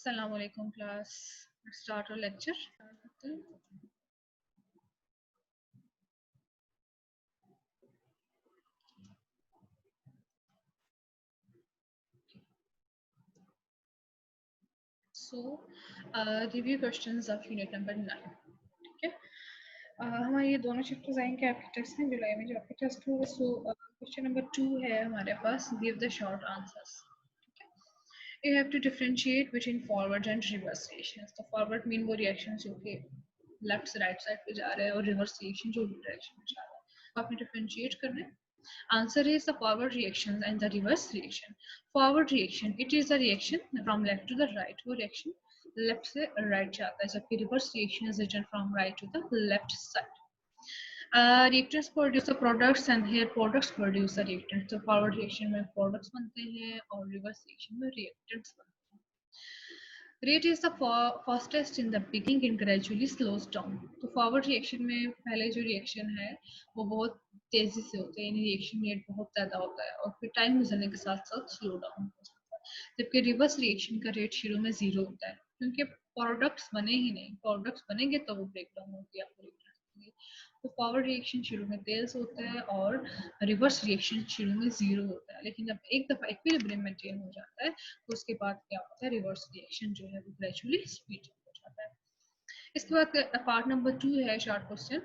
Assalamu alaikum class. Let's start our lecture. So, review questions of unit number 9. ठीक है हमारे ये दोनों चैप्टर्स आएंगे आपके टेस्ट में जुलाई में जो आपके टेस्ट होगा. सो क्वेश्चन नंबर 2 है हमारे पास. Give the short answers. You have to differentiate between forward and reverse reactions. तो forward mean वो reaction जो कि लेफ्ट से राइट साइड पे जा रहा है और रिवर्स रिएक्शन जो भी डायरेक्शन में जा रहा है. तो आपने डिफरेंशिएट करना है. Answer is the forward reaction and the reverse reaction. Forward reaction, it is the reaction from left to the right. वो reaction left से right जाता है, जबकि reverse reaction is written from right to the left side. Reactants produce the products and here products produce the reactants. तो forward reaction में products बनते हैं और reverse reaction में reactants बनते हैं. Rate is the fastest in the beginning and gradually slows down. तो forward reaction में पहले जो reaction है वो बहुत तेजी से होता है, यानी reaction rate बहुत ज़्यादा होता है और फिर टाइम गुजरने के साथ साथ स्लो डाउन हो जाता है. जबकि रिवर्स रिएक्शन का रेट शुरू में 0 होता है क्योंकि प्रोडक्ट्स बने ही नहीं. प्रोडक्ट्स बनेंगे तो वो ब्रेक डाउन होगी आपको. तो फॉरवर्ड रिएक्शन शुरू में तेज होता है और रिवर्स रिएक्शन शुरू में 0 होता है, लेकिन जब एक दफा इक्विलिब्रियम मेंटेन हो जाता है तो उसके बाद क्या होता है, रिवर्स रिएक्शन जो है वो ग्रेजुअली स्पीड हो जाता है. इसके बाद पार्ट नंबर 2 है short question.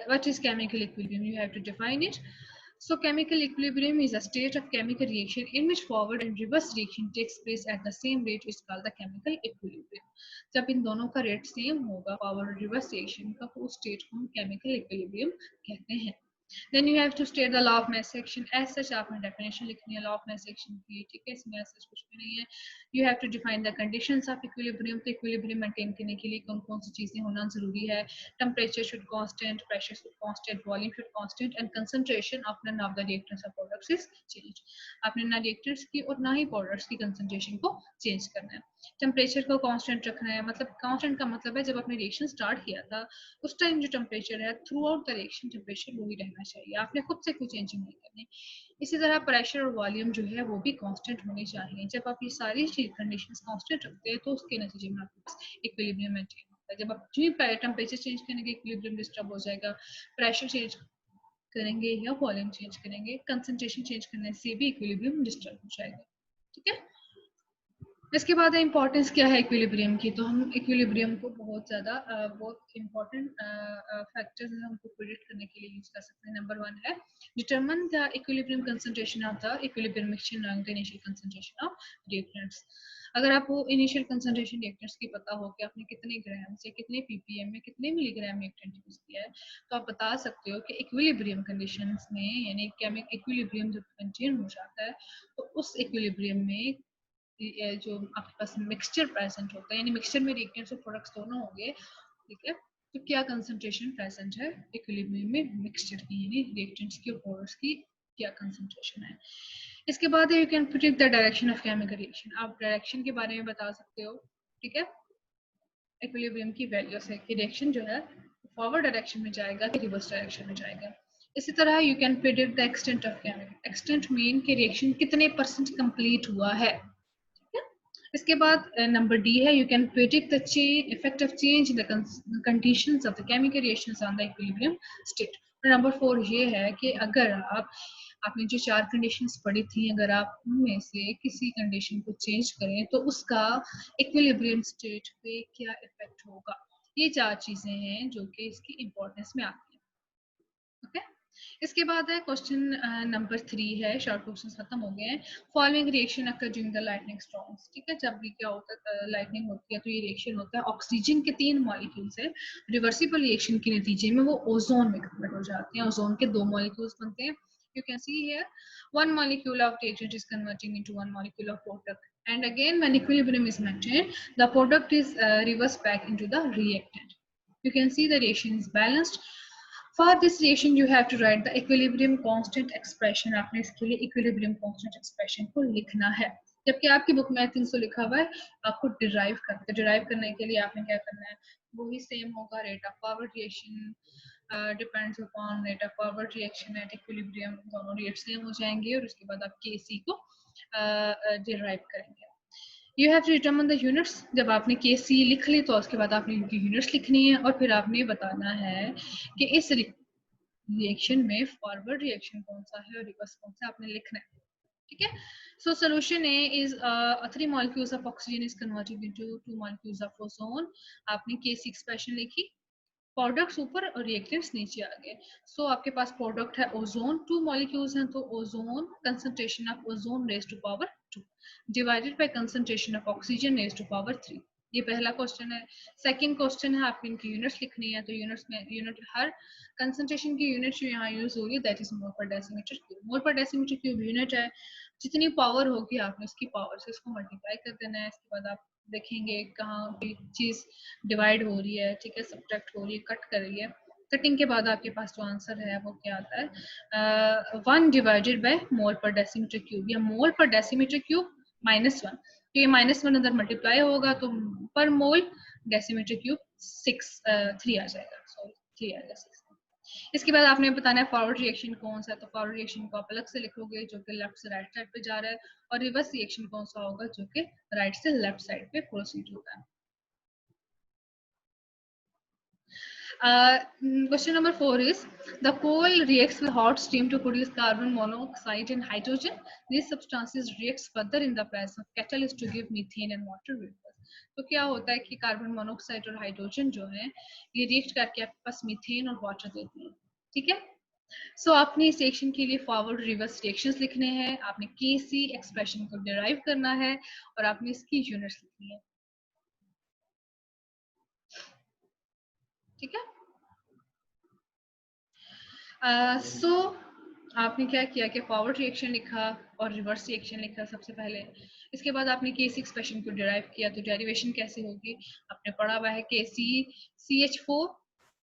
What is chemical equilibrium? You have to define it. So chemical equilibrium is a state of chemical reaction in which forward and reverse reaction takes place at the same rate is called the chemical equilibrium. जब इन दोनों का rate same होगा forward और reverse reaction का, तो उस state को हम केमिकल इक्विलिब्रियम कहते हैं. Then you have to state the law of mass action. As such आपने definition लिखनी है law of mass action की. ठीक है, इसमें ऐसा कुछ भी नहीं है. You have to define the conditions of equilibrium. तो equilibrium maintain करने के लिए कौन कौन सी चीजें होना जरूरी है. Temperature should constant, pressure should constant, volume should constant, and concentration of none of the reactants or products is changed. आपने ना reactants की और ना ही products की concentration को change करना है. टेम्परेचर को कांस्टेंट रखना है. मतलब कांस्टेंट का मतलब है जब आपने रिएक्शन स्टार्ट किया था उस टाइम जो टेम्परेचर है through out the reaction temperature वही रहना चाहिए. आपने खुद से कोई चेंजिंग नहीं करनी. इसी तरह प्रेशर और वॉल्यूम जो है वो भी कांस्टेंट होने चाहिए. जब आप ये सारी चीज कंडीशंस कांस्टेंट रखते हैं तो उसके नतीजे में आपके पास इक्विलिब्रियम मेंटेन होता है. जब आप जो टेम्परेचर चेंज करेंगे इक्विलिब्रियम डिस्टर्ब हो जाएगा. प्रेशर चेंज करेंगे या वॉल्यूम चेंज करेंगे, कंसंट्रेशन चेंज करने से भी इक्विलिब्रियम डिस्टर्ब हो जाएगा. ठीक है. इसके बाद इंपॉर्टेंस क्या है इक्विलिब्रियम की. तो हम इक्विलिब्रियम को बहुत ज़्यादा बहुत इंपॉर्टेंट फैक्टर्स हैं हमको प्रिडिक्ट करने के लिए यूज कर सकते हैं. नंबर 1 है determine the equilibrium concentration of the equilibrium mixture along the initial concentration of reactants. अगर आपको इनिशियल कंसंट्रेशन रिएक्टेंट्स की पता हो कि आपने कितने ग्राम से कितने पीपीएम में कितने मिलीग्राम रिएक्टेंट यूज किया है तो आप बता सकते हो कि इक्विलिब्रियम कंडीशंस में यानी केमिक इक्विलिब्रियम जब मेंटेन हो जाता है तो उस इक्विलिब्रियम में जो आपके पास मिक्सचर प्रेजेंट होता है, यानी मिक्सचर में रिएक्टेंट्स और प्रोडक्ट्स दोनों होंगे. ठीक है. तो क्या कंसंट्रेशन प्रेजेंट है इक्विलिब्रियम में मिक्सचर की, यानी रिएक्टेंट्स की और प्रोडक्ट्स की क्या कंसंट्रेशन है. इसके बाद you can predict the direction of chemical reaction. आप डायरेक्शन के बारे में बता सकते हो. ठीक है, इक्विलिब्रियम की वैल्यू से कि रिएक्शन जो है फॉरवर्ड डायरेक्शन में जाएगा कि रिवर्स डायरेक्शन में जाएगा. इसी तरह you can predict the extent of chemical. Extent mean कि रिएक्शन कितने % कंप्लीट हुआ है. इसके बाद नंबर डी है you can predict the effect of change in the conditions of the chemical reactions on the equilibrium state. Number 4 ये है कि अगर आपने जो 4 कंडीशंस पढ़ी थी अगर आप उनमें से किसी कंडीशन को चेंज करें तो उसका इक्विलिब्रियम स्टेट पे क्या इफेक्ट होगा. ये 4 चीजें हैं जो कि इसकी इंपॉर्टेंस में आती है. ओके. इसके बाद है क्वेश्चन नंबर 3 है. शॉर्ट क्वेश्चंस खत्म हो गए हैं. Following reaction occur during the lightning storms. ठीक है, जब भी क्या होता है लाइटनिंग होती है तो ये रिएक्शन होता है. ऑक्सीजन के 3 मॉलिक्यूल्स है. रिवर्सिबल रिएक्शन के नतीजे में वो ओजोन में कन्वर्ट हो जाते हैं. ओजोन के 2 मॉलिक्यूल्स बनते हैं. You can see here one molecule of reagent is converting into one molecule of product, and again when equilibrium is maintained the product is reversed back into the reactant. You can see the reaction is balanced. For this reaction you have to write the equilibrium constant expression. आपने इसके लिए equilibrium constant expression को लिखना है. जबकि आपकी book में 300 लिखा हुआ है, आपको डिराइव करने के लिए आपने क्या करना है, वही सेम होगा. Rate of forward reaction depends upon rate of forward reaction at equilibrium. दोनों रेट सेम हो जाएंगे और उसके बाद आप केसी को डिराइव करेंगे. You have to determine the units. जब आपने KC लिख ली तो उसके बाद आपने इनकी यूनिट्स लिखनी है और फिर आपने बताना है कि इस रिएक्शन में फॉरवर्ड रिएक्शन कौन सा है और रिवर्स कौन सा आपने लिखना है, ठीक है। So solution A is 3 molecules of oxygen is converted into 2 molecules of ozone। आपने KC एक्सप्रेशन लिखी, प्रोडक्ट्स ऊपर और रिएक्टेंट्स नीचे आ गए। सो आपके पास प्रोडक्ट है ओजोन, 2 मॉलिक्यूल्स हैं तो ozone concentration of ozone raise to power 2 divided by concentration of oxygen raise to power 3। ये पहला क्वेश्चन है। सेकंड क्वेश्चन है आपको इनकी यूनिट्स लिखनी है, तो यूनिट्स में यूनिट हर कंसंट्रेशन की यूनिट जो यहाँ यूज होगी that is mole per decimetre cube. Mole per decimetre cube unit है, जितनी पावर होगी आपने उसकी पावर से इसको मल्टीप्लाई कर देना है। इसके बाद आप देखेंगे कहाँ कोई चीज डिवाइड हो रही है, ठीक है, सब्ट्रैक्ट हो रही है, कट कर रही है। कटिंग के बाद आपके पास जो आंसर है वो क्या आता है, 1 divided by mole per decimetre cube या मोल पर डेसीमीटर क्यूब -1। तो ये -1 अंदर मल्टीप्लाई होगा तो पर मोल डेसीमीटर क्यूब 3 आ जाएगा, सॉरी 3 आ जाएगा 6। इसके बाद आपने बताना है फॉरवर्ड रिएक्शन कौन सा है, तो फॉरवर्ड रिएक्शन को आप अलग से लिखोगे जो कि लेफ्ट से राइट साइड पे जा रहा है, और रिवर्स रिएक्शन कौन सा होगा जो कि राइट से लेफ्ट साइड पे प्रोसीड होगा। Question number 4 is the coal reacts with hot steam to produce carbon monoxide and hydrogen. These substances reacts further in the presence of catalyst to give methane and water vapor. तो क्या होता है कि carbon monoxide और hydrogen जो है ये react करके आपके पास मीथेन और वाटर देते हैं, ठीक है। सो आपने इस रिएक्शन के लिए फॉरवर्ड रिवर्स रिएक्शंस लिखने हैं, आपने KC एक्सप्रेशन को डिराइव करना है और आपने इसकी यूनिट्स लिखनी है, ठीक है। सो आपने क्या किया कि फॉरवर्ड रिएक्शन लिखा और रिवर्स रिएक्शन लिखा सबसे पहले। इसके बाद आपने KC एक्सप्रेशन को डिराइव किया, तो डेरिवेशन कैसे होगी आपने पढ़ा हुआ है। KC CH4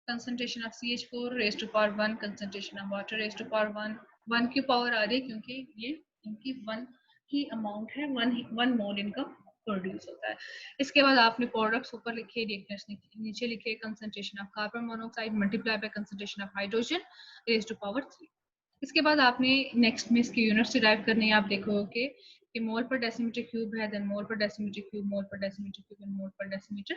concentration of CH4 raise to power 1 concentration of water raise to power 1 की पावर आ रही है क्योंकि ये इनकी 1 की अमाउंट है, 1 मोल इनका प्रोड्यूस होता है। इसके बाद आपने प्रोडक्ट्स ऊपर लिखे, रिएक्टेंट्स नीचे लिखे, concentration of carbon monoxide multiply by concentration of hydrogen raise to power 3। इसके बाद आपने नेक्स्ट में इसकी यूनिट्स डिराइव करनी है। आप देखोगे कि मोल पर डेसीमीटर क्यूब है, then mole per decimetre cube, mole per decimetre cube and mole per decimetre.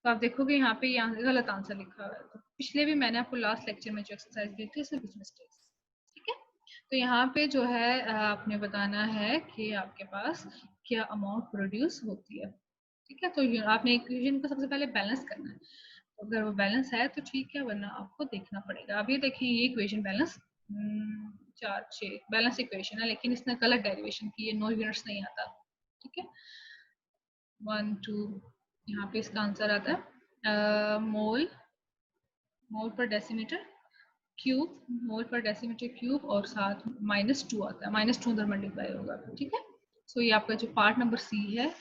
तो आप देखोगे यहाँ पे यहाँ गलत आंसर लिखा हुआ है। तो पिछले भी मैंने आपको लास्ट लेक्चर में जो एक्सरसाइज दी थी इसमें कुछ मिस्टेक्स, ठीक है। तो यहाँ पे जो है आपने बताना है कि आपके पास क्या अमाउंट प्रोड्यूस होती है, ठीक है। तो आपने इक्वेशन को सबसे पहले बैलेंस करना है, तो अगर वो बैलेंस है तो ठीक है, वरना आपको देखना पड़ेगा। अब ये देखें ये इक्वेशन बैलेंस 4 6 बैलेंस इक्वेशन है, लेकिन इसने गलत डेरिवेशन की है, नो यूनिट्स नहीं आता, ठीक है। 1 2 यहाँ पे इसका आंसर आता है मोल पर डेसीमीटर क्यूब, मोल पर डेसीमीटर क्यूब और साथ -2 आता है, -2 अंदर मल्टीप्लाई होगा, ठीक है। सो ये आपका जो पार्ट नंबर C है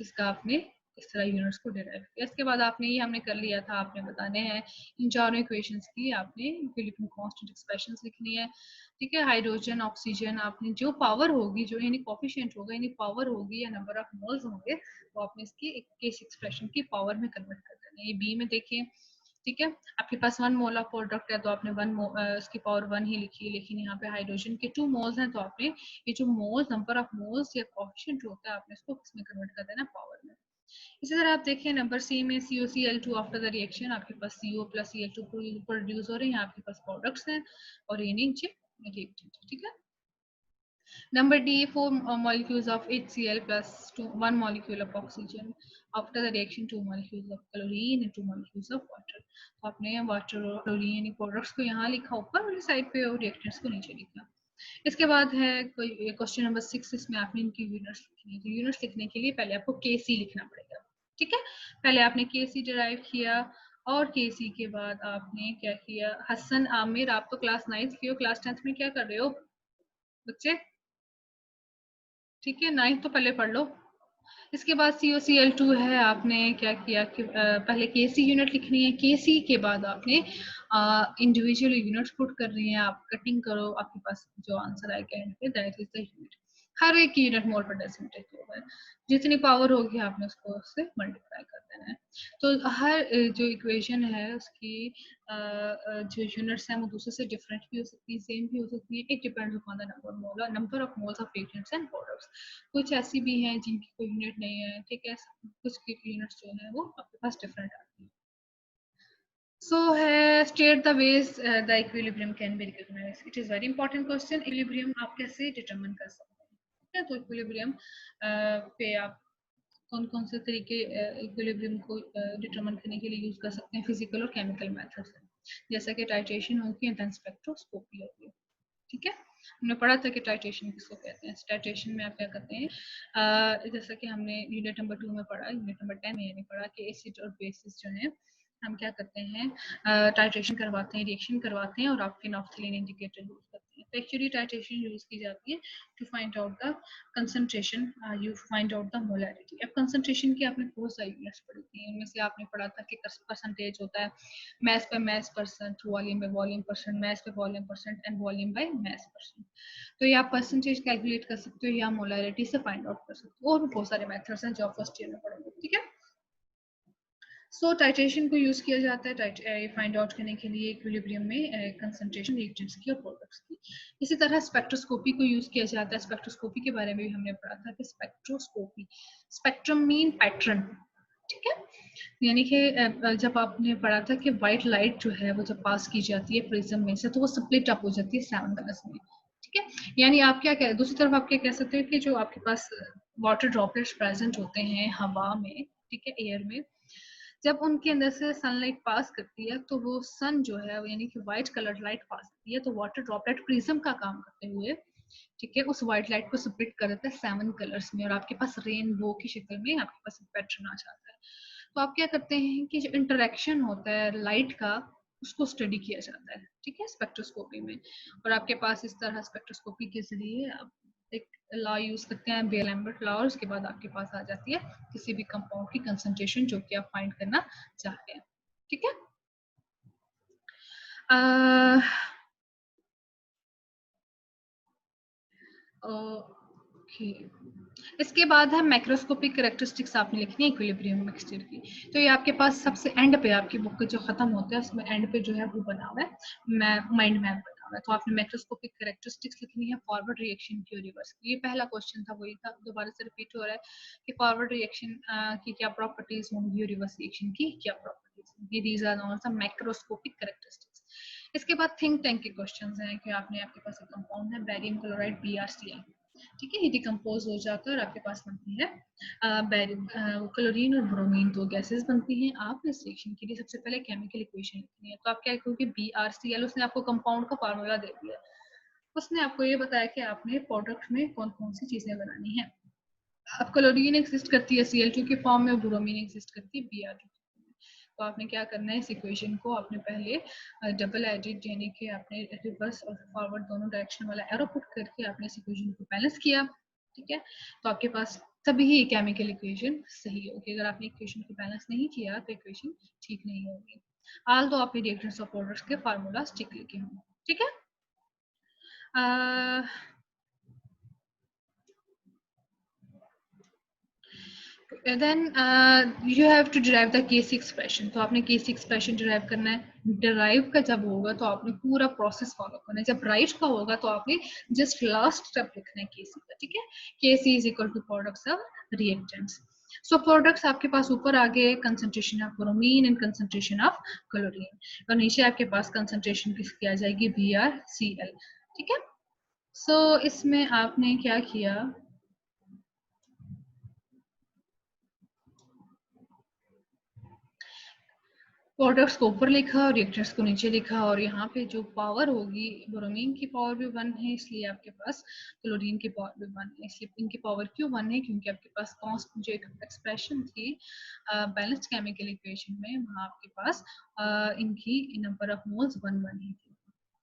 इसका आपने इस तरह यूनिट्स को डिराइव किया। इसके बाद आपने ये हमने कर लिया था, आपने बताने हैं इन चारों इक्वेशंस की आपने इक्विलिब्रियम कांस्टेंट एक्सप्रेशंस लिखनी है, ठीक है। हाइड्रोजन ऑक्सीजन आपने जो पावर होगी, जो यानी कोफिशिएंट होगा यानी पावर होगी या नंबर ऑफ मोल्स होंगे, वो आपने इसकी केस एक्सप्रेशन की पावर में कन्वर्ट कर देना है। ये बी में देखें, ठीक है। आपके पास 1 मोल ऑफ प्रोडक्ट है तो आपने इसकी पावर 1 ही लिखी है, लेकिन यहाँ पे हाइड्रोजन के 2 मोल्स हैं तो आपने ये जो मोल्स नंबर ऑफ मोल्स या कोफिशिएंट होता है आपने इसको किसमें कन्वर्ट कर देना, पावर में। इसी तरह आप देखिए नंबर C में COCl2 आफ्टर द रिएक्शन आपके पास CO प्लस Cl2 प्रोड्यूस हो रहे हैं, आपके पास प्रोडक्ट्स हैं और ये नीचे रिएक्टेंट, ठीक है। Number D, 4 molecules of HCl plus 1 molecule of oxygen. After the reaction, 2 molecules of chlorine and 2 molecules of water. तो आपने वाटर और क्लोरीन यानी प्रोडक्ट्स को यहाँ लिखा ऊपर वाली साइड पे और रिएक्टेंट्स को नीचे लिखा। इसके बाद है क्वेश्चन नंबर 6, इसमें आपने इनकी यूनिट्स लिखनी है। तो यूनिट्स लिखने के लिए पहले आपको KC लिखना पड़ेगा, ठीक है। पहले आपने KC डिराइव किया और KC के बाद आपने क्या किया। हसन आमिर, आप तो क्लास 9th की हो, क्लास 10th में क्या कर रहे हो बच्चे, ठीक है। 9th तो पहले पढ़ लो। इसके बाद COCl2 है, आपने क्या किया कि पहले KC यूनिट लिखनी है, KC के बाद आपने इंडिविजुअल यूनिट्स पुट कर रही हैं, आप कटिंग करो, आपके पास जो आंसर आएगा एंड पे दैट इज द यूनिट। हर एक unit mole per decimetre cube है। जितनी पावर होगी आपने उसको उससे मल्टीप्लाई कर देना है। तो हर जो इक्वेशन है उसकी जो यूनिट्स हैं वो दूसरे से डिफरेंट भी हो सकती है, सेम भी हो सकती है। It depends upon the number of moles of reactants and products. कुछ ऐसी भी हैं जिनकी कोई यूनिट नहीं है, ठीक है, कुछ की यूनिट्स जो है वो आपके पास डिफरेंट आती है। So, state the ways the equilibrium can be recognized. It is very important question. Equilibrium आप कैसे determine कर सकते हैं? ठीक है, तो equilibrium पे आप कौन कौन से तरीके इक्विलिब्रियम को डिटरमाइन करने के लिए यूज कर सकते हैं, फिजिकल और केमिकल मेथड्स हैं, जैसा कि टाइट्रेशन होगी एंड स्पेक्ट्रोस्कोपी होगी। ठीक है, हमने पढ़ा था कि टाइट्रेशन किसको कहते हैं। टाइट्रेशन में आप क्या करते हैं, जैसा कि हमने यूनिट नंबर 2 में पढ़ा, यूनिट नंबर 10 में नहीं पढ़ा कि एसिड और बेसिस जो है हम क्या करते हैं, टाइट्रेशन करवाते हैं, रिएक्शन करवाते हैं और आप फिनोल्फथलीन इंडिकेटर यूज करते हैं। तो एक्चुअली टाइट्रेशन यूज की जाती है to find out the concentration, you find out the molarity. अब कंसंट्रेशन की आपने बहुत सारी यूनिट्स पढ़ी थी, उनमें से आपने पढ़ा था कि परसेंटेज होता है mass by mass percent, volume by volume percent, mass by volume percent and volume by mass percent। तो ये आप परसेंटेज कैलकुलेट कर सकते हो या मोलैरिटी से फाइंड आउट कर सकते हो, और भी बहुत सारे मेथड्स हैं जो आप फर्स्ट ईयर में पढ़ोगे। ठीक है, सो टाइट्रेशन को यूज किया जाता है फाइंड आउट करने के लिए इक्विलिब्रियम में कंसंट्रेशन रिएक्टेंट्स की और प्रोडक्ट्स की। इसी तरह स्पेक्ट्रोस्कोपी को यूज किया जाता है। स्पेक्ट्रोस्कोपी के बारे में भी हमने पढ़ा था कि स्पेक्ट्रोस्कोपी, स्पेक्ट्रम मीन पैटर्न, ठीक है, यानी कि जब आपने पढ़ा था कि व्हाइट लाइट जो है वो जब पास की जाती है प्रिज्म में से तो वो स्प्लिट अप हो जाती है 7 कलर्स में। ठीक है, यानी आप क्या कह, दूसरी तरफ आप क्या कह सकते हो कि जो आपके पास वाटर ड्रॉपलेट्स प्रेजेंट होते हैं हवा में, ठीक है, एयर में, जब उनके अंदर से सनलाइट पास करती है तो वो सन जो है यानी कि व्हाइट कलर लाइट पास करती है, तो वाटर ड्रॉपलेट प्रिज्म का काम करते हुए, ठीक है, उस व्हाइट लाइट को स्प्लिट कर देता है 7 कलर्स में और आपके पास रेनबो की शक्ल में आपके पास पैटर्न आ जाता है। तो आप क्या करते हैं कि जो इंटरेक्शन होता है लाइट का उसको स्टडी किया जाता है, ठीक है, स्पेक्ट्रोस्कोपी में। और आपके पास इस तरह स्पेक्ट्रोस्कोपी के जरिए आप एक लॉ यूज करते हैं, बेल-लैम्बर्ट लॉ, और उसके बाद आपके पास आ जाती है किसी भी कंपाउंड की कंसंट्रेशन जो कि आप फाइंड करना चाहते हैं। ठीक है, ओके, इसके बाद है मैक्रोस्कोपिक कैरेक्टरिस्टिक्स आपने लिखनी है इक्विलिब्रियम मिक्सचर की। तो ये आपके पास सबसे एंड पे, आपकी बुक जो खत्म होता है उसमें एंड पे जो है वो बना हुआ है माइंड मैप बना हुआ है। तो आपने मैक्रोस्कोपिक कैरेक्टरिस्टिक्स लिखनी है फॉरवर्ड रिएक्शन की और रिवर्स की। ये पहला क्वेश्चन था, वही था, दोबारा से रिपीट हो रहा है कि फॉरवर्ड रिएक्शन की क्या प्रॉपर्टीज होंगी और रिवर्स रिएक्शन की क्या प्रॉपर्टीज होंगी। These are known as macroscopic characteristics. इसके बाद थिंक टैंक के क्वेश्चंस हैं कि आपने, आपके पास एक कंपाउंड है बेरियम क्लोराइड BrCl, ठीक है, ये डिकम्पोज हो जाता है और आपके पास बनती है क्लोरीन और ब्रोमीन, दो गैसेस बनती हैं। आप इस रिएक्शन के लिए सबसे पहले केमिकल इक्वेशन लिखनी है। तो आप क्या करोगे, BrCl, उसने आपको कंपाउंड का फार्मूला दे दिया, उसने आपको ये बताया कि आपने प्रोडक्ट में कौन कौन सी चीजें बनानी है। अब क्लोरीन एक्सिस्ट करती है Cl2 के फॉर्म में और ब्रोमीन एक्सिस्ट करती है Br2। तो आपने क्या करना है, इस इक्वेशन को आपने पहले डबल एडिट यानी कि आपने रिवर्स और फॉरवर्ड दोनों डायरेक्शन वाला एरो पुट करके आपने इस इक्वेशन को बैलेंस किया, ठीक है, तो आपके पास तभी ये केमिकल इक्वेशन सही होगी। अगर आपने इक्वेशन को बैलेंस नहीं किया तो इक्वेशन ठीक नहीं होगी। आल तो आपने रिएक्टेंट्स और प्रोडक्ट्स के फार्मूला स्टिक लिखे होंगे, ठीक है। Then you have to derive the KC expression. तो आपने केसी एक्सप्रेशन डिराइव करना है। डिराइव का जब होगा तो आपने पूरा प्रोसेस फॉलो करना है। जब राइट का होगा तो आपने जस्ट लास्ट स्टेप लिखना है केसी का, ठीक है। KC is equal to products of reactants. So products आपके पास ऊपर आ गए concentration of bromine and concentration of chlorine, और नीचे आपके पास कंसंट्रेशन किसकी आ जाएगी, BrCl, ठीक है। सो इसमें आपने क्या किया, प्रोडक्ट्स को ऊपर लिखा और रिएक्टेंट्स को नीचे लिखा, और यहाँ पे जो पावर होगी, ब्रोमीन की पावर भी 1 है इसलिए आपके पास क्लोरीन की पावर भी 1 है, इसलिए इनकी पावर क्यों 1 है, क्योंकि आपके पास जो एक एक्सप्रेशन थी बैलेंस्ड केमिकल इक्वेशन में, वहाँ आपके पास इनकी नंबर ऑफ मोल्स 1 ही थी,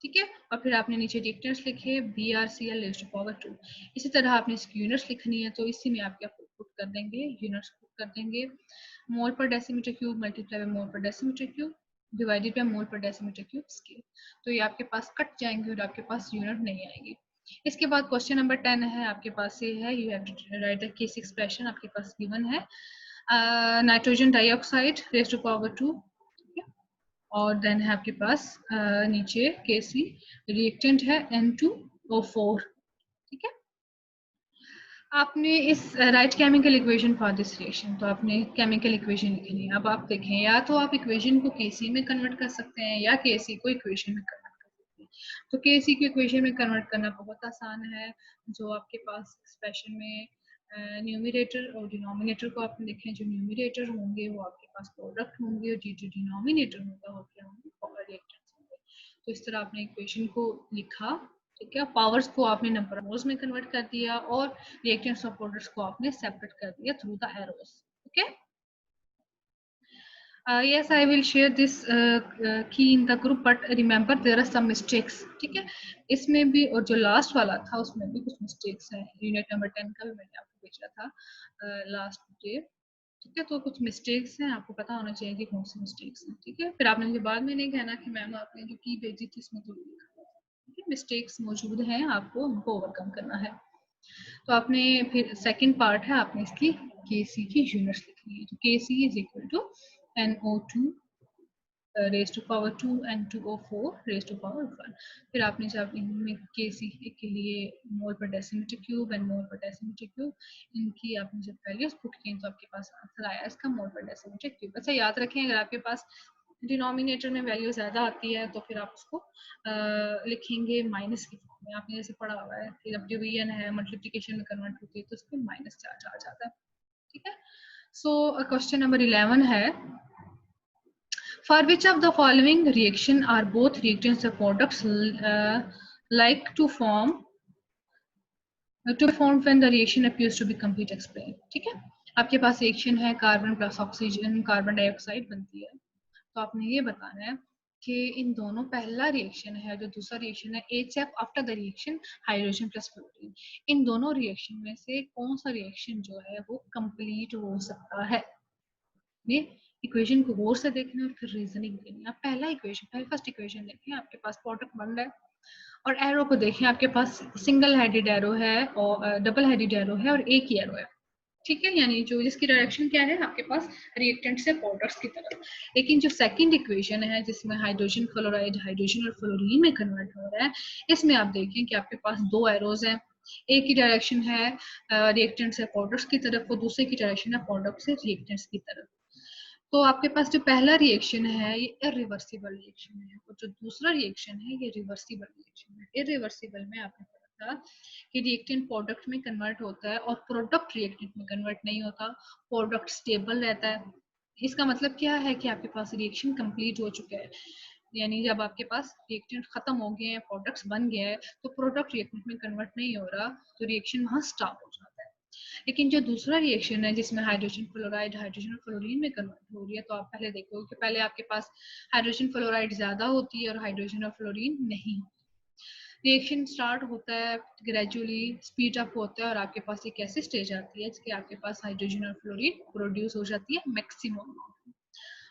ठीक है। और फिर आपने नीचे रिएक्टेंट्स लिखे BrCl रेज़्ड टू पावर 2। इसी तरह आपने इसकी यूनिट्स लिखनी है, तो इसी में आप क्या पुट कर देंगे, यूनिट्स पुट कर देंगे, mole per decimetre cube multiply by mole per decimetre cube divided by mole per decimetre cube scale. तो ये आपके पास कट जाएंगे और आपके पास यूनिट नहीं आएगी। इसके बाद क्वेश्चन नंबर 10 है आपके पास, ये है, you have to write the case expression, आपके पास गिवन है nitrogen dioxide raise to power 2, और देन है आपके पास नीचे केसी रिएक्टेंट है N2O4, ठीक है। आपने इस right chemical equation for this reaction, तो आपने केमिकल इक्वेशन लिखनी है। अब आप देखें, या तो आप इक्वेशन को केसी में कन्वर्ट कर सकते हैं या केसी को इक्वेशन में कन्वर्ट कर सकते हैं। तो केसी को इक्वेशन में कन्वर्ट करना बहुत आसान है। जो आपके पास एक्सप्रेशन में न्यूमिनेटर और डिनोमिनेटर को आपने देखें, जो न्यूमिनेटर होंगे वो आपके पास प्रोडक्ट होंगे, और जो डिनोमिनेटर होगा वो क्या होंगे, पावर रिएक्टेंट्स होंगे। तो इस तरह आपने इक्वेशन को लिखा, ठीक है। पावर्स को आपने नंबर ऑफ मोल्स में कन्वर्ट कर दिया और रिएक्टेंट्स और प्रोडक्ट्स को आपने सेपरेट कर दिया through the arrows, okay. Yes, I will share this key in the group, but remember there are some mistakes, ठीक है। इसमें भी, और जो लास्ट वाला था उसमें भी कुछ मिस्टेक्स हैं। यूनिट नंबर 10 का भी मैंने आपको भेजा था लास्ट डे, ठीक है। तो कुछ मिस्टेक्स हैं, आपको पता होना चाहिए कि कौन सी मिस्टेक्स हैं, ठीक है। फिर आपने मुझे बाद में नहीं कहना कि मैम आपने जो की भेजी थी इसमें तो लिखा, ठीक है। मिस्टेक्स मौजूद हैं, आपको उनको ओवरकम करना है। तो आपने फिर सेकंड पार्ट है, आपने इसकी केसी की यूनिट्स लिखनी है। तो KC is equal to NO2 raise to power 2 N2O4 raise to power 1। फिर आपने जब इनमें केसी के लिए मोल per decimetre cube and mole per decimetre cube, इनकी आपने जब वैल्यूज पुट की तो आपके पास आंसर आया इसका मोल पर डेसीमीटर क्यूब। अच्छा याद रखें, अगर आपके पास डिनोमिनेटर में वैल्यू ज़्यादा आती है तो फिर आप उसको लिखेंगे माइनस की फॉर्म में। आपने जैसे पढ़ा हुआ है कि जब डिवीजन है मल्टीप्लिकेशन में कन्वर्ट होती है तो उसमें माइनस चार्ज आ जाता है, ठीक है। सो क्वेश्चन नंबर 11 है, for which of the following reaction are both reactants or products like to form when the reaction appears to be complete explain, ठीक है। आपके पास रिएक्शन है, carbon plus oxygen carbon dioxide बनती है। तो आपने ये बताना है कि इन दोनों, पहला रिएक्शन है, जो दूसरा रिएक्शन है HF after the reaction hydrogen plus fluorine, इन दोनों रिएक्शन में से कौन सा रिएक्शन जो है वो कंप्लीट हो सकता है। ये इक्वेशन को गौर से देखना और फिर रीजनिंग देनी है। आप पहला इक्वेशन, पहले फर्स्ट इक्वेशन देखें, आपके पास प्रोडक्ट बन रहा है, और एरो को देखें, आपके पास सिंगल हेडेड एरो है और डबल हेडेड एरो है और एक ही एरो है, ठीक है। यानी जो जिसकी डायरेक्शन क्या है, आपके पास रिएक्टेंट से प्रोडक्ट्स की तरफ। लेकिन जो सेकंड इक्वेशन है जिसमें हाइड्रोजन क्लोराइड हाइड्रोजन और फ्लोरीन में कन्वर्ट हो रहा है, इसमें आप देखें कि आपके पास दो एरोज हैं। एक की डायरेक्शन है रिएक्टेंट से प्रोडक्ट्स की तरफ और दूसरे की डायरेक्शन है प्रोडक्ट से रिएक्टेंट्स की तरफ। तो आपके पास जो पहला रिएक्शन है ये इरिवर्सिबल रिएक्शन है, और जो दूसरा रिएक्शन है ये रिवर्सिबल रिएक्शन है। इरिवर्सिबल में आपने पढ़ा था कि रिएक्टेंट प्रोडक्ट में कन्वर्ट होता है और प्रोडक्ट रिएक्टेंट में कन्वर्ट नहीं होता, प्रोडक्ट स्टेबल रहता है। इसका मतलब क्या है कि आपके पास रिएक्शन कंप्लीट हो चुका है, यानी जब आपके पास रिएक्टेंट खत्म हो गए हैं, प्रोडक्ट्स बन गए हैं, तो प्रोडक्ट रिएक्टेंट में कन्वर्ट नहीं हो रहा, तो रिएक्शन वहां स्टॉप हो जाता है। लेकिन जो दूसरा रिएक्शन है जिसमें हाइड्रोजन फ्लोराइड हाइड्रोजन और फ्लोरीन में कन्वर्ट हो रही है, तो आप पहले देखो कि पहले आपके पास हाइड्रोजन फ्लोराइड ज्यादा होती है और हाइड्रोजन और फ्लोरीन नहीं होती। रिएक्शन स्टार्ट होता है, ग्रेजुअली स्पीड अप होता है, और आपके पास एक ऐसी स्टेज आती है जिसके आपके पास हाइड्रोजन और फ्लोरीन प्रोड्यूस हो जाती है मैक्सिमम।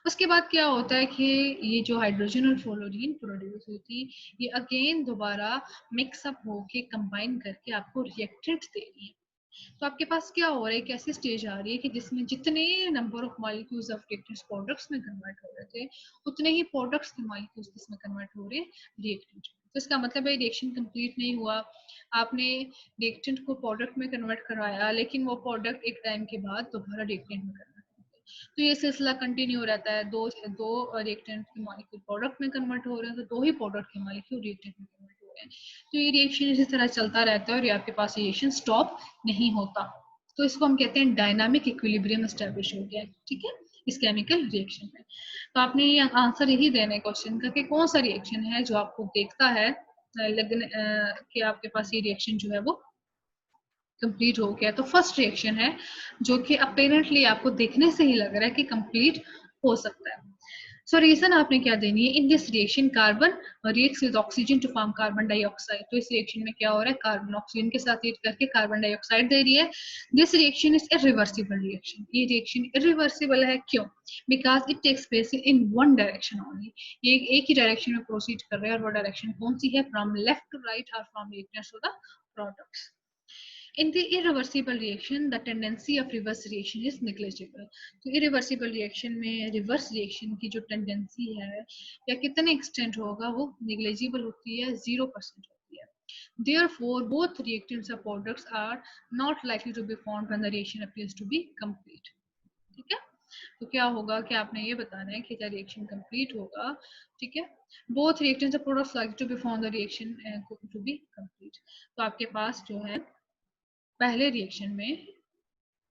उसके बाद क्या होता है कि ये जो हाइड्रोजन और फ्लोरीन प्रोड्यूस होती है, ये अगेन दोबारा मिक्सअप होके कंबाइन करके आपको रिएक्टेंट दे रही है। तो आपके पास क्या हो रहा है, कैसी स्टेज आ रही है कि जिसमें जितने number of molecules of reactants products में कन्वर्ट हो रहे थे, उतने ही प्रोडक्ट्स के मॉलिक्यूल्स किसमें कन्वर्ट हो रहे हैं, रिएक्टेंट। तो इसका मतलब है रिएक्शन कंप्लीट नहीं हुआ। आपने रिएक्टेंट को प्रोडक्ट में कन्वर्ट करवाया, लेकिन वो प्रोडक्ट एक टाइम के बाद दोबारा रिएक्टेंट में कन्वर्ट होते हैं। तो ये सिलसिला कंटिन्यू रहता है, दो रिएक्टेंट के मॉलिक्यूल प्रोडक्ट में कन्वर्ट हो रहे हैं, तो दो ही प्रोडक्ट के मॉलिक्यूल रिएक्टेंट में कन्वर्ट हो रहे हैं। तो ये रिएक्शन इसी तरह चलता रहता है और ये आपके पास रिएक्शन स्टॉप नहीं होता। तो इसको हम कहते हैं डायनामिक इक्विलिब्रियम एस्टैब्लिश हो गया, ठीक है, इस केमिकल रिएक्शन में। तो आपने ये आंसर यही देना है क्वेश्चन का कि कौन सा रिएक्शन है जो आपको देखता है लगने कि आपके पास ये रिएक्शन जो है वो कंप्लीट हो गया। तो फर्स्ट रिएक्शन है जो कि अपेरेंटली आपको देखने से ही लग रहा है कि कंप्लीट हो सकता है। सो रीजन आपने क्या देनी है, in this reaction carbon reacts with oxygen to form carbon dioxide. तो इस रिएक्शन में क्या हो रहा है, कार्बन ऑक्सीजन के साथ रिएक्ट करके कार्बन डाइऑक्साइड दे रही है। This reaction is irreversible reaction. ये रिएक्शन इरिवर्सिबल है, क्यों, because it takes place in one direction only. ये एक ही डायरेक्शन में प्रोसीड कर रहे हैं, और वो डायरेक्शन कौन सी है, फ्रॉम लेफ्ट टू राइट और from reactants to the products. In the irreversible reaction, the tendency of reverse reaction is negligible. तो irreversible reaction में reverse reaction की जो tendency है या कितने extent होगा वो negligible होती है, 0% होती है. Therefore, both reactants or products are not likely to be formed when the reaction appears to be complete. ठीक है, तो क्या होगा कि आपने ये बताना है कि क्या रिएक्शन कंप्लीट होगा. ठीक है, बोथ रिएक्टेंट्स और products like to be form the reaction to be complete. तो आपके पास जो है पहले रिएक्शन में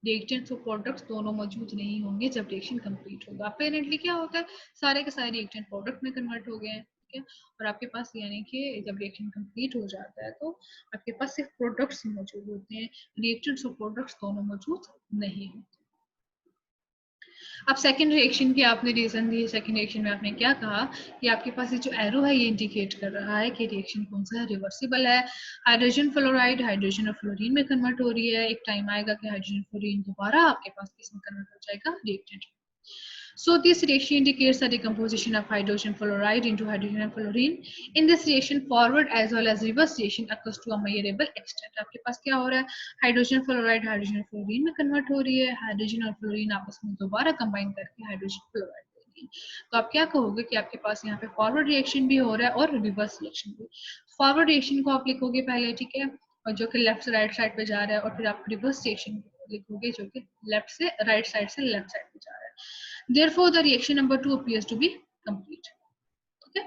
रिएक्टेंट्स और प्रोडक्ट्स दोनों मौजूद नहीं होंगे जब रिएक्शन कंप्लीट होगा. अपेरेंटली क्या होता है, सारे के सारे रिएक्टेंट प्रोडक्ट में कन्वर्ट हो गए हैं. ठीक है, और आपके पास यानी कि जब रिएक्शन कंप्लीट हो जाता है तो आपके पास सिर्फ प्रोडक्ट्स ही मौजूद होते हैं, रिएक्टेंट्स और प्रोडक्ट्स दोनों मौजूद नहीं होते. अब सेकंड रिएक्शन की आपने रीजन दी. सेकंड रिएक्शन में आपने क्या कहा कि आपके पास ये जो एरो है ये इंडिकेट कर रहा है कि रिएक्शन कौन सा है, रिवर्सिबल है. हाइड्रोजन फ्लोराइड हाइड्रोजन और फ्लोरीन में कन्वर्ट हो रही है. एक टाइम आएगा कि हाइड्रोजन फ्लोरीन दोबारा आपके पास किसमें कन्वर्ट हो जाएगा, reactant. So this reaction indicates the decomposition of hydrogen fluoride into hydrogen and fluorine. In this reaction, forward as well as reverse reaction occurs to a measurable extent. आपके पास क्या हो रहा है, हाइड्रोजन फ्लोराइड हाइड्रोजन फ्लोरीन में convert हो रही है, hydrogen और फ्लोरीन आपस में दोबारा कंबाइन करके हाइड्रोजन फ्लोराइड दे रही है. तो आप क्या कहोगे कि आपके पास यहाँ पे फॉरवर्ड रिएक्शन भी हो रहा है और रिवर्स रिएक्शन भी. फॉरवर्ड रिएक्शन को आप लिखोगे पहले, ठीक है, और जो कि लेफ्ट से राइट साइड पे जा रहा है, और फिर आप रिवर्स रिएक्शन लिखोगे जो कि लेफ्ट से राइट साइड से लेफ्ट साइड पे जा रहा है. Therefore, the reaction number 2 appears to be complete. Okay.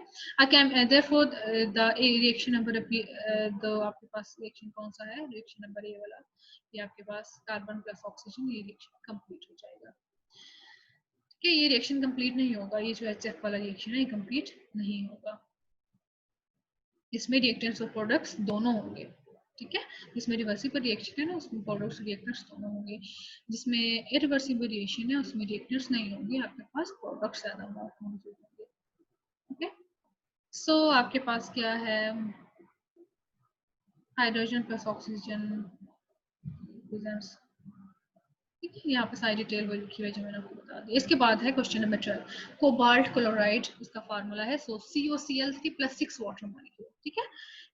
Therefore, the reaction number the आपके पास reaction कौन सा है, reaction number A वाला, ये आपके पास कार्बन प्लस ऑक्सीजन, ये reaction complete हो जाएगा. ठीक है, ये reaction complete नहीं होगा, ये जो HF वाला reaction है ये complete नहीं होगा. इसमें reactants और products दोनों होंगे. ठीक है, जिसमें रिवर्सिबल रिएक्शन है ना उसमें प्रोडक्ट्स रिएक्टेंट्स दोनों होंगे. जिसमें इरिवर्सिबल रिएक्शन है उसमें रिएक्टेंट्स नहीं होंगे, आपके पास प्रोडक्ट्स ज्यादा मौजूद होंगे. ओके, सो आपके पास क्या है, हाइड्रोजन प्लस ऑक्सीजन. ठीक है, यहाँ पे सारी डिटेल वो लिखी हुई है जो मैंने आपको बता दी. इसके बाद है क्वेश्चन नंबर 12, कोबाल्ट क्लोराइड. इसका फार्मूला है COCl3 + 6 वाटर मॉलिक्यूल. ठीक है,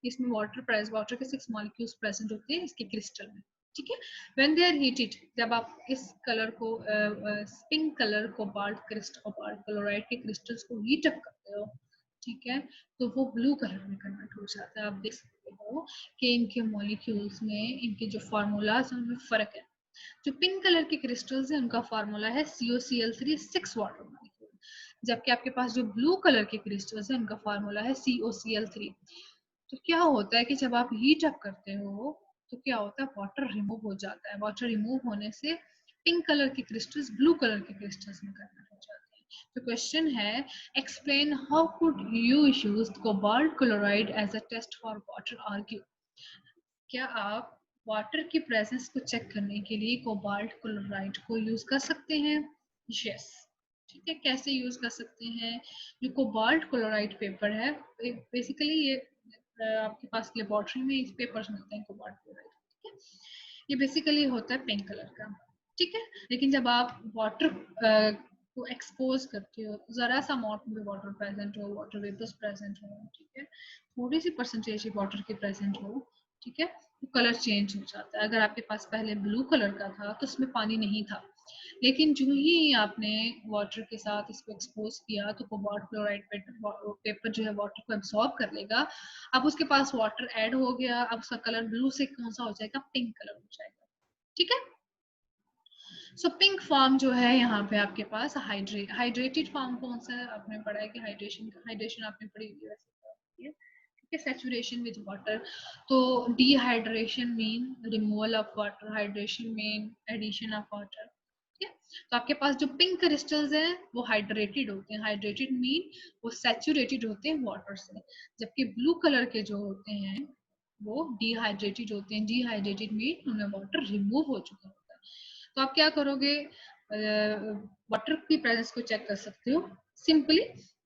इसमें वाटर के 6 मॉलिक्यूल्स प्रेजेंट होते हैं इसके क्रिस्टल में. ठीक है, व्हेन दे आर हीटेड, जब आप इस कलर को पिंक कलर कोबाल्ट क्लोराइड के क्रिस्टल्स को हीट अप करते हो, ठीक है, तो वो ब्लू कलर में कन्वर्ट हो जाता है. आप देख सकते हो कि इनके मॉलिक्यूल्स में इनके जो फार्मूलाज हैं उनमें फर्क है. जो पिंक कलर के क्रिस्टल्स हैं उनका फार्मूला है COCl3 6 वाटर मॉलिक्यूल, जबकि आपके पास जो ब्लू कलर के क्रिस्टल्स हैं उनका फार्मूला है COCl3. तो क्या होता है कि जब आप हीट अप करते हो तो क्या होता है, वाटर रिमूव हो जाता है. वाटर रिमूव होने से पिंक कलर के क्रिस्टल्स ब्लू कलर के क्रिस्टल्स में कन्वर्ट हो जाते हैं. तो क्वेश्चन है, explain how could you use cobalt chloride as a test for water argue. क्या आप वाटर की प्रेजेंस को चेक करने के लिए कोबाल्ट क्लोराइड को यूज कर सकते हैं? यस. ठीक है, कैसे यूज कर सकते हैं? जो कोबाल्ट क्लोराइड पेपर है, बेसिकली ये आपके पास लेबोरेटरी में इस पेपर्स मिलते हैं कोबाल्ट क्लोराइड. ठीक है, ये बेसिकली होता है पिंक कलर का. ठीक है, लेकिन जब आप वाटर को एक्सपोज करते हो, जरा सा अमाउंट में वाटर प्रेजेंट हो, वाटर वेपर्स प्रेजेंट हो, ठीक है, थोड़ी सी परसेंटेज वाटर की प्रेजेंट हो, ठीक है, तो कलर चेंज हो जाता है. अगर आपके पास पहले ब्लू कलर का था तो उसमें पानी नहीं था, लेकिन जो ही आपने वाटर के साथ इसको एक्सपोज किया तो कोबाल्ट क्लोराइड पेपर जो है वाटर को एब्सॉर्ब कर लेगा. अब उसके पास वाटर ऐड हो गया, अब उसका कलर ब्लू से कौन सा हो जाएगा, पिंक कलर हो जाएगा. ठीक है, सो पिंक फॉर्म जो है यहाँ पे आपके पास हाइड्रेटेड फॉर्म कौन सा है, आपने पढ़ा है कि हाइड्रेशन आपने पढ़ी हुई है. Saturation with water. तो dehydration mean removal of water, hydration mean addition of water. ठीक है, तो आपके पास जो पिंक क्रिस्टल्स हैं वो हाइड्रेटेड होते हैं. हाइड्रेटेड मीन वो सैचुरेटेड होते हैं वाटर से, जबकि ब्लू कलर के जो होते हैं वो डिहाइड्रेटेड होते हैं. डिहाइड्रेटेड मीन उनमें वाटर रिमूव हो चुका होता है. तो आप क्या करोगे, वाटर की प्रेजेंस को चेक कर सकते हो सिंपली.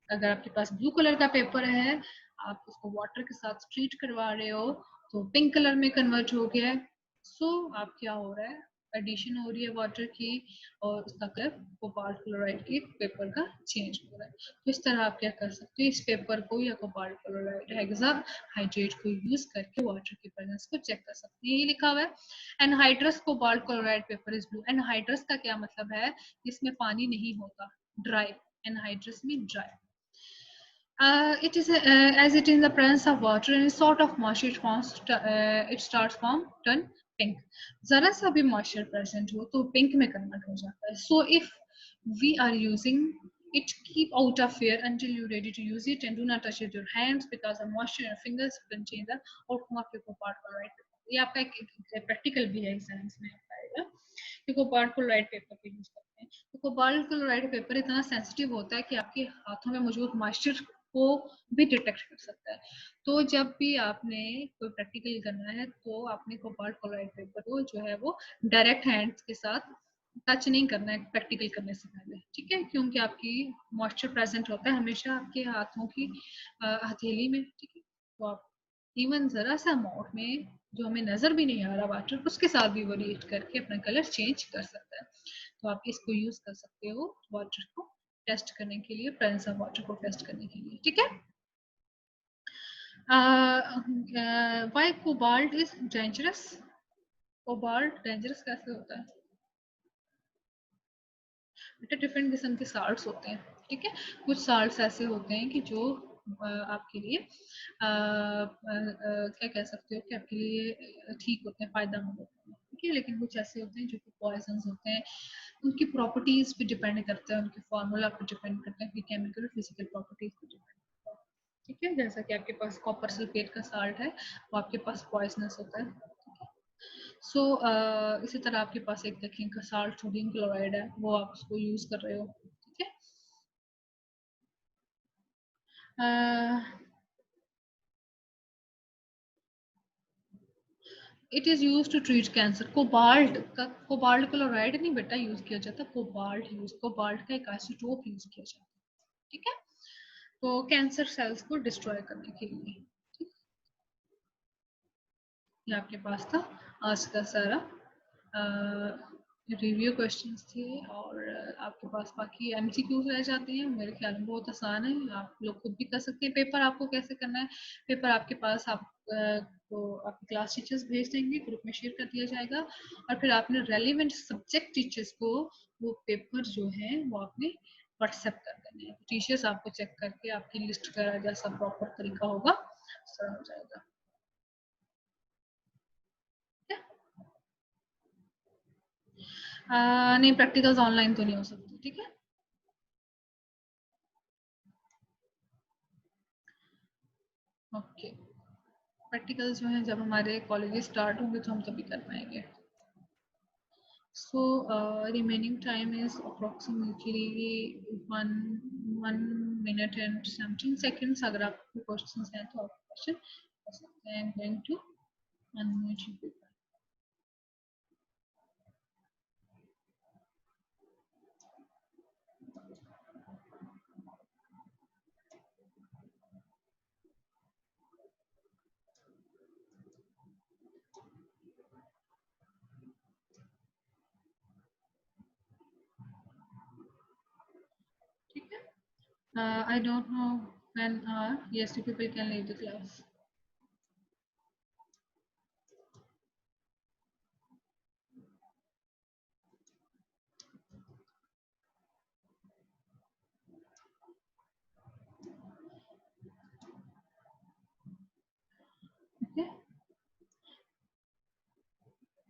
अगर आपके पास ब्लू कलर का पेपर है, आप उसको वाटर के साथ ट्रीट करवा रहे हो तो पिंक कलर में कन्वर्ट हो गया है. सो आप क्या हो रहा है, एडिशन हो रही है वाटर की और उसका कलर कोबाल्ट क्लोराइड के पेपर का चेंज हो रहा है। तो इस तरह आप क्या कर सकते हो, इस पेपर को या कोबाल्ट क्लोराइड हेक्सा हाइड्रेट को यूज करके वाटर की प्रेजेंस को चेक कर सकते हैं। ये लिखा हुआ है anhydrous cobalt chloride paper is blue. Anhydrous का क्या मतलब है, इसमें पानी नहीं होता, ड्राई, एनहाइड्रस में dry. It is as it is in the presence of water and sort of moisture it starts from turn pink. जरा सा भी moisture present हो तो pink में convert हो जाता है. So if we are using it, keep out of here until you're ready to use it and do not touch it with your hands because the moisture in your fingers can change the outcome of your part for right. ये आपका एक practical भी है exams में आएगा कि cobalt chloride paper का use करते हैं। तो कोबाल्ट क्लोराइड पेपर इतना सेंसिटिव होता है कि आपके हाथों में मौजूद मॉइस्चर को भी डिटेक्ट कर सकता है। तो जब भी आपने कोई प्रैक्टिकल करना है तो आपने कोबाल्ट क्लोराइड पेपर को जो है वो डायरेक्ट हैंड्स के साथ टच नहीं करना है प्रैक्टिकल करने से पहले, ठीक है, क्योंकि आपकी मॉइस्चर प्रेजेंट होता है हमेशा आपके हाथों की हथेली में, ठीक है। तो आप इवन जरा सा अमाउंट में जो हमें नजर भी नहीं आ रहा वाटर, उसके साथ भी वो रिएक्ट करके अपना कलर चेंज कर सकता है। तो आप इसको यूज कर सकते हो वाटर को टेस्ट करने के लिए, प्रेजेंस ऑफ वाटर को टेस्ट करने के लिए, ठीक है। Why cobalt is dangerous? Cobalt dangerous कैसे होता है? बेटा डिफरेंट किस्म के साल्ट्स होते हैं, ठीक है। कुछ साल्ट्स ऐसे होते हैं कि जो आपके लिए क्या कह सकते हो कि आपके लिए ठीक होते हैं, फायदेमंद होते हैं, ठीक है। लेकिन कुछ ऐसे होते हैं जो कि पॉइजन्स होते हैं, उनकी प्रॉपर्टीज पे डिपेंड करता है, उनके फार्मूला पे डिपेंड करता है, कि केमिकल फिजिकल प्रॉपर्टीज पे डिपेंड करता है, ठीक है। जैसा कि आपके पास कॉपर सल्फेट का साल्ट है वो आपके पास पॉइजनस होता है। सो इसी तरह आपके पास एक देखें का साल्ट सोडियम क्लोराइड है, वो आप उसको यूज कर रहे हो, ठीक है। It is use to treat cancer. Cobalt का, कोबाल्ट क्लोराइड नहीं बेटा यूज किया जाता, कोबाल्ट का एक आइसोटोप यूज किया जाता है, ठीक है। तो कैंसर सेल्स को डिस्ट्रॉय करने के लिए, ठीक। ये आपके पास था आज का सारा रिव्यू क्वेश्चंस थे, और आपके पास बाकी एमसीक्यूज रह जाते हैं। मेरे ख्याल में बहुत आसान है, आप लोग खुद भी कर सकते हैं। पेपर आपको कैसे करना है, पेपर आपके पास आप को आपके क्लास टीचर्स भेज देंगे, ग्रुप में शेयर कर दिया जाएगा, और फिर आपने रेलिवेंट सब्जेक्ट टीचर्स को वो पेपर जो है वो आपने व्हाट्सएप कर देने हैं। टीचर्स आपको चेक करके आपकी लिस्ट का जैसा प्रॉपर तरीका होगा सारा हो जाएगा, ठीक है। नहीं, प्रैक्टिकल्स ऑनलाइन तो नहीं हो सकते, ठीक है। ओके, प्रैक्टिकल्स जो हैं जब हमारे कॉलेज स्टार्ट होंगे तो हम तभी कर पाएंगे। So remaining time is approximately one one minute and something seconds. अगर आपको क्वेश्चंस हैं तो आप क्वेश्चन कर सकते हैं। Going to unmute you people. ठीक है। I don't know when yes, you people can leave the class.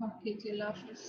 Okay, okay, Allah Hafiz.